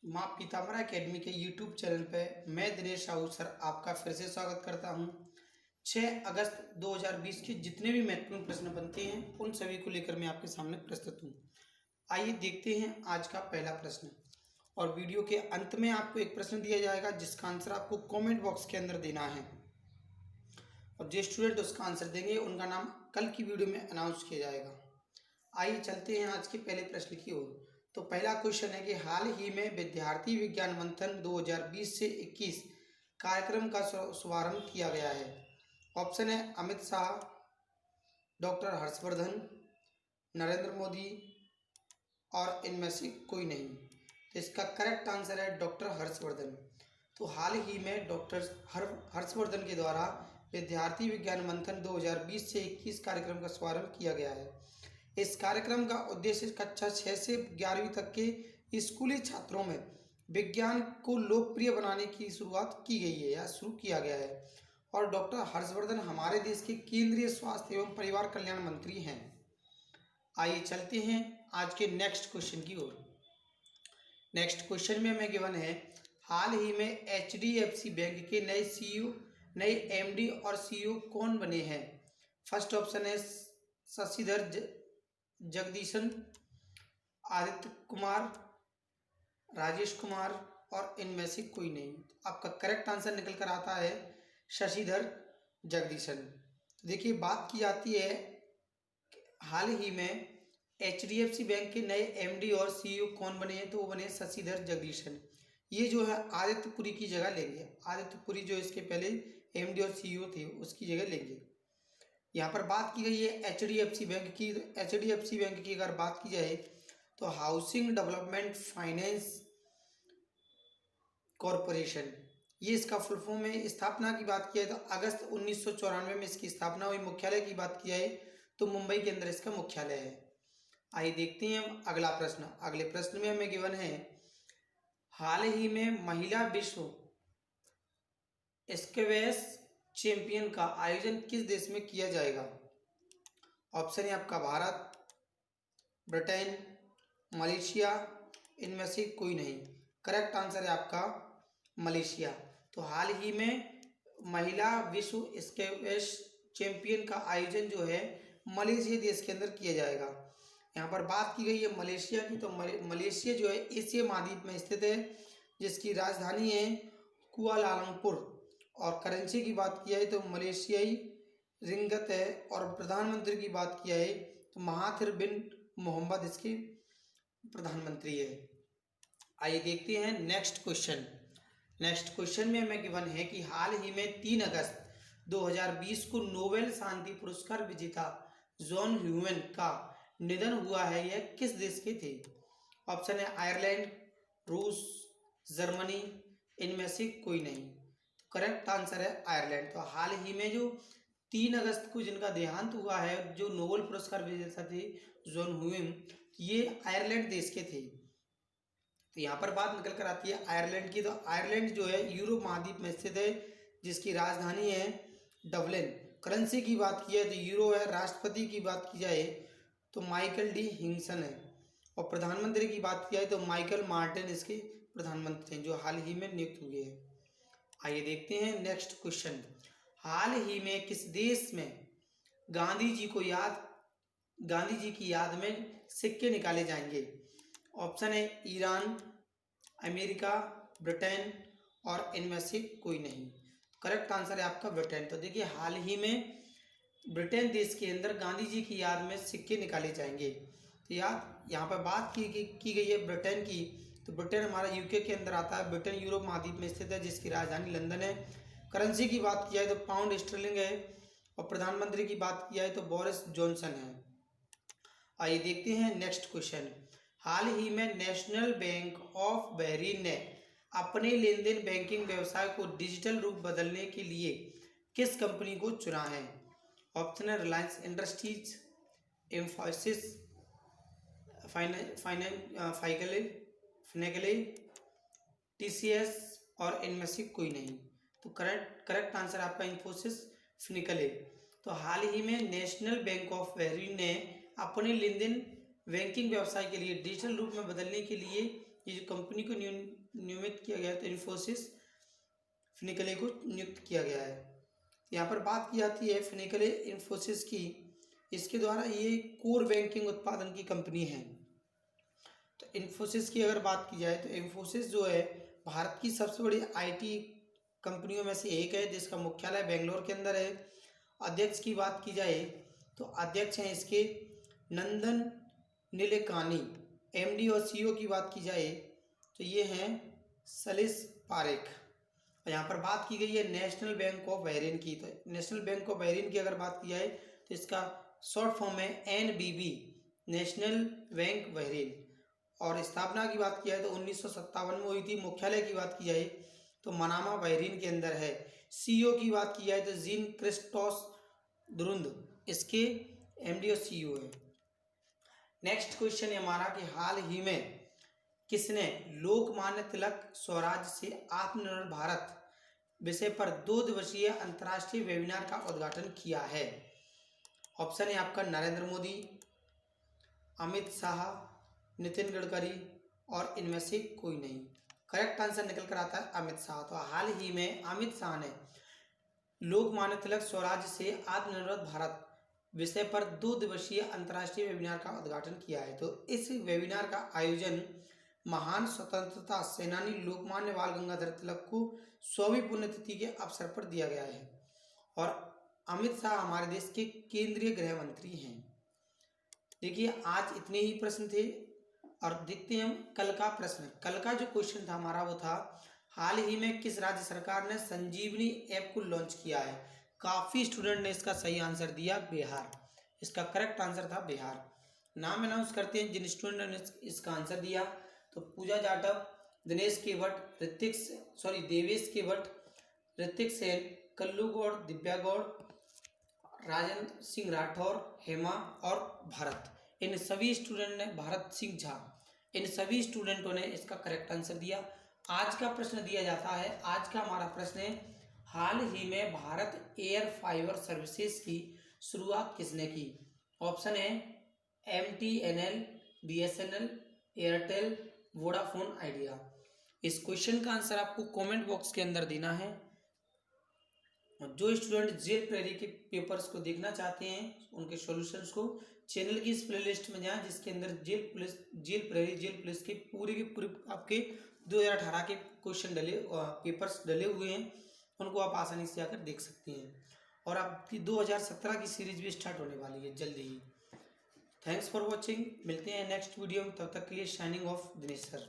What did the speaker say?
माँ पीताम्बरा एकेडमी के YouTube channel पे मैं दिनेश साहू सर आपका फिर से स्वागत करता हूँ। 6 अगस्त 2020 के जितने भी महत्वपूर्ण प्रश्न बनते हैं उन सभी को लेकर मैं आपके सामने प्रस्तुत हूँ। आइए देखते हैं आज का पहला प्रश्न। और वीडियो के अंत में आपको एक प्रश्न दिया जाएगा जिसका आंसर आपको कॉमेंट बॉक्स के अंदर देना है, और जो स्टूडेंट उसका आंसर देंगे उनका नाम कल की वीडियो में अनाउंस किया जाएगा। आइए चलते हैं आज के पहले प्रश्न की ओर। तो पहला क्वेश्चन है कि हाल ही में विद्यार्थी विज्ञान मंथन 2020 से 21 कार्यक्रम का शुभारंभ किया गया है। ऑप्शन है अमित शाह, डॉक्टर हर्षवर्धन, नरेंद्र मोदी और इनमें से कोई नहीं। तो इसका करेक्ट आंसर है डॉक्टर हर्षवर्धन। तो हाल ही में डॉक्टर हर्षवर्धन के द्वारा विद्यार्थी विज्ञान मंथन 2020 से 21 कार्यक्रम का शुभारंभ किया गया है। इस कार्यक्रम का उद्देश्य कक्षा 6 से 11वीं तक के स्कूली छात्रों में विज्ञान को लोकप्रिय बनाने की शुरुआत की गई है या शुरू किया गया है। और डॉक्टर हर्षवर्धन हमारे देश के केंद्रीय स्वास्थ्य एवं परिवार कल्याण मंत्री हैं। आइए चलते हैं आज के नेक्स्ट क्वेश्चन की ओर। नेक्स्ट क्वेश्चन में हमें गिवन है हाल ही में HDFC बैंक के नए MD और CEO कौन बने हैं। फर्स्ट ऑप्शन है शशिधर जगदीशन, आदित्य कुमार, राजेश कुमार और इनमें से कोई नहीं। आपका करेक्ट आंसर निकल कर आता है शशिधर जगदीशन। तो देखिए बात की जाती है हाल ही में HDFC बैंक के नए MD और CEO कौन बने हैं, तो वो बने शशिधर जगदीशन। ये जो है आदित्यपुरी की जगह लेंगे। आदित्यपुरी जो इसके पहले MD और CEO थे उसकी जगह लेंगे। यहाँ पर बात की गई है HDFC बैंक की। HDFC बैंक की अगर बात की जाए तो हाउसिंग डेवलपमेंट फाइनेंस कॉरपोरेशन, ये इसका फुल फॉर्म है। स्थापना की बात की जाए तो अगस्त 1994 में इसकी स्थापना हुई। मुख्यालय की बात की जाए तो मुंबई के अंदर इसका मुख्यालय है। आइए देखते हैं हम अगला प्रश्न। अगले प्रश्न में हमें गिवन है हाल ही में महिला विश्व स्क्वैश चैंपियन का आयोजन किस देश में किया जाएगा। ऑप्शन है आपका भारत, ब्रिटेन, मलेशिया, इनमें से कोई नहीं। करेक्ट आंसर है आपका मलेशिया। तो हाल ही में महिला विश्व स्क्वैश चैंपियन का आयोजन जो है मलेशिया देश के अंदर किया जाएगा। यहाँ पर बात की गई है मलेशिया की। तो मलेशिया जो है एशिया महाद्वीप में स्थित है, जिसकी राजधानी है कुआलालंपुर। और करेंसी की बात की जाए तो मलेशियाई रिंगत है। और प्रधानमंत्री की बात की जाए तो महाथिर बिन मोहम्मद इसके प्रधानमंत्री है। आइए देखते हैं नेक्स्ट क्वेश्चन। नेक्स्ट क्वेश्चन में हमें गिवन है कि हाल ही में 3 अगस्त 2020 को नोबेल शांति पुरस्कार विजेता जॉन ह्यूमन का निधन हुआ है। यह किस देश के थे। ऑप्शन है आयरलैंड, रूस, जर्मनी, इनमें से कोई नहीं। तो करेक्ट आंसर है आयरलैंड। तो हाल ही में जो 3 अगस्त को जिनका देहांत हुआ है, जो नोबेल पुरस्कार विजेता थे जॉन ह्यूमन, ये आयरलैंड देश के थे। तो यहाँ पर बात निकल कर आती है आयरलैंड की। तो आयरलैंड जो है यूरोप महाद्वीप में स्थित है, जिसकी राजधानी है डबलिन। करेंसी की बात की जाए तो यूरो है। राष्ट्रपति की बात की जाए तो माइकल डी हिंगसन है। और प्रधानमंत्री की बात की जाए तो माइकल मार्टिन इसके प्रधानमंत्री हैं, जो हाल ही में नियुक्त हुए हैं। आइए देखते हैं नेक्स्ट क्वेश्चन। हाल ही में किस देश में गांधी जी की याद में सिक्के निकाले जाएंगे। ऑप्शन है ईरान, अमेरिका, ब्रिटेन और इनमें से कोई नहीं। करेक्ट आंसर है आपका ब्रिटेन। तो देखिए हाल ही में ब्रिटेन देश के अंदर गांधी जी की याद में सिक्के निकाले जाएंगे। तो यहाँ पर बात की गई है ब्रिटेन की। तो ब्रिटेन हमारा यूके के अंदर आता है। ब्रिटेन यूरोप महाद्वीप में स्थित है, जिसकी राजधानी लंदन है। करेंसी की बात की जाए तो पाउंड स्टर्लिंग है। और प्रधानमंत्री की बात की जाए तो बोरिस जॉनसन है। आइए देखते हैं नेक्स्ट क्वेश्चन। हाल ही में नेशनल बैंक ऑफ बहरीन ने अपने लेन देन बैंकिंग व्यवसाय को डिजिटल रूप बदलने के लिए किस कंपनी को चुना है। ऑप्शन है रिलायंस इंडस्ट्रीज, इंफोसिस, फिनेगले, TCS और इनमें से कोई नहीं। तो करेक्ट आंसर आपका इंफोसिस फिनेगले। तो हाल ही में नेशनल बैंक ऑफ बहरीन ने अपने लेन देन बैंकिंग व्यवसाय के लिए डिजिटल रूप में बदलने के लिए ये जो कंपनी को नियमित किया गया है तो इन्फोसिस फिनिकले को नियुक्त किया गया है। यहाँ पर बात की जाती है फिनिकले इन्फोसिस की, इसके द्वारा ये कोर बैंकिंग उत्पादन की कंपनी है। तो इन्फोसिस की अगर बात की जाए तो इन्फोसिस जो है भारत की सबसे बड़ी आईटी कंपनियों में से एक है, जिसका मुख्यालय बेंगलोर के अंदर है। अध्यक्ष की बात की जाए तो अध्यक्ष हैं इसके नंदन नीलेकानी। एमडी और सीईओ की बात की जाए तो ये हैं सलीस पारेख। और यहाँ पर बात की गई है नेशनल बैंक ऑफ बहरीन की। तो नेशनल बैंक ऑफ बहरीन की अगर बात की जाए तो इसका शॉर्ट फॉर्म है एनबीबी, नेशनल बैंक बहरीन। और स्थापना की बात की जाए तो 1957 में हुई थी। मुख्यालय की बात की जाए तो मनामा बहरीन के अंदर है। सीईओ की बात की जाए तो जीन क्रिस्टोस दुरुंद इसके एमडी और सीईओ है। नेक्स्ट क्वेश्चन है हमारा कि हाल ही में किसने लोकमान्य तिलक स्वराज से आत्मनिर्भर भारत विषय पर 2 दिवसीय अंतर्राष्ट्रीय वेबिनार का उद्घाटन किया है? ऑप्शन है आपका नरेंद्र मोदी, अमित शाह, नितिन गडकरी और इनमें से कोई नहीं। करेक्ट आंसर निकल कर आता है अमित शाह। तो हाल ही में अमित शाह ने लोकमान्य तिलक स्वराज से आत्मनिर्भर भारत विषय पर 2 दिवसीय अंतर्राष्ट्रीय वेबिनार का उद्घाटन किया है। तो इस वेबिनार का आयोजन महान स्वतंत्रता सेनानी लोकमान्य बाल गंगाधर तिलक को 100वीं पुण्यतिथि के अवसर पर दिया गया है। और अमित शाह हमारे देश के केंद्रीय गृह मंत्री हैं। देखिए आज इतने ही प्रश्न थे और देखते हैं हम कल का प्रश्न। कल का जो क्वेश्चन था हमारा वो था हाल ही में किस राज्य सरकार ने संजीवनी ऐप को लॉन्च किया है? काफ़ी स्टूडेंट ने इसका सही आंसर दिया बिहार। इसका करेक्ट आंसर था बिहार। नाम अनाउंस करते हैं जिन स्टूडेंट ने इसका आंसर दिया। तो पूजा जाटव, दिनेश केवट, देवेश केवट, ऋतिक सेन, कल्लू गौड़, दिव्या गौड़, राजेंद्र सिंह राठौर, हेमा और भरत, इन सभी स्टूडेंट ने, भारत सिंह झा, इन सभी स्टूडेंटों ने इसका करेक्ट आंसर दिया। आज का प्रश्न दिया जाता है, आज का हमारा प्रश्न है हाल ही में भारत एयर फाइबर सर्विसेज की शुरुआत किसने की? ऑप्शन है MTNL, BSNL, Airtel, Vodafone idea. इस क्वेश्चन का आंसर आपको कमेंट बॉक्स के अंदर देना है। जो स्टूडेंट जेल प्रेरी के पेपर्स को देखना चाहते हैं उनके सॉल्यूशंस को चैनल की इस प्लेलिस्ट में जाएं जिसके अंदर जेल पुलिस के पूरे आपके 2018 के क्वेश्चन पेपर्स डले हुए हैं, उनको आप आसानी से आकर देख सकते हैं। और आपकी 2017 की सीरीज भी स्टार्ट होने वाली है जल्दी ही। थैंक्स फॉर वॉचिंग, मिलते हैं नेक्स्ट वीडियो में, तब तक के लिए साइनिंग ऑफ दिनेश सर।